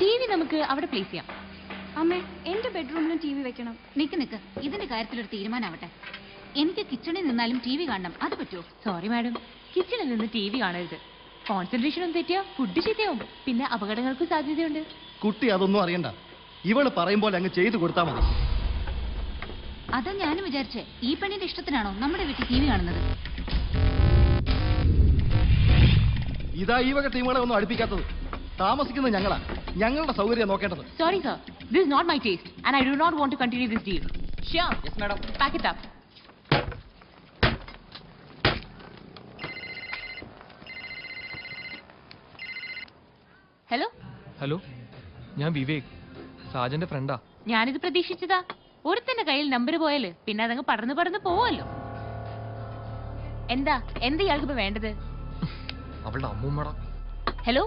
TV നമുക്ക് അവിടെ place ചെയ്യാം. അമ്മേ, എന്റെ ബെഡ്റൂമിലും ടിവി വെക്കണം. നിക്ക് ഇതിന്റെ കാര്യത്തിലൊരു തീരുമാനമാവട്ടെ. എനിക്ക് കിച്ചണിൽ നിന്നാലും ടിവി കാണണം, അത് പറ്റുമോ? സോറി മാഡം, കിച്ചണിൽ നിന്ന് ടിവി കാണരുത്. കോൺസെൻട്രേഷൻ ഒന്നും തെറ്റിയാ ഫുഡ് ചീത്തയാവും, പിന്നെ അപകടങ്ങൾക്ക് സാധ്യതയുണ്ട്. കുട്ടി അതൊന്നും അറിയണ്ട, ഇവള് പറയുമ്പോൾ അങ്ങ് ചെയ്തു കൊടുത്താൽ മതി. അതാ ഞാനും വിചാരിച്ചേ, ഈ പെണ്ണിന്റെ ഇഷ്ടത്തിനാണോ നമ്മുടെ വീട്ടിൽ ടിവി കാണുന്നത്? ഇതാ ഈ വക ടീമുകളെ ഒന്നും അടുപ്പിക്കാത്തത്. താമസിക്കുന്നത് ഞങ്ങളാ, ഞങ്ങളുടെ സൗകര്യം നോക്കേണ്ടത്. Sorry sir, this is not my taste and I do not want to continue this deal. Sure. Yes madam. Pack it up. Hello hello, ഞാൻ വിവേക്, സാജന്റെ ഫ്രണ്ടാ. ഞാനിത് പ്രതീക്ഷിച്ചതാ. ഒരുത്തന്റെ കയ്യിൽ നമ്പർ പോയാല് പിന്നെ അതങ്ങ് പടർന്ന് പോവല്ലോ. എന്താ ഇയാൾക്ക് ഇപ്പൊ വേണ്ടത്? അവളുടെ അമ്മൂമ്മട. ഹലോ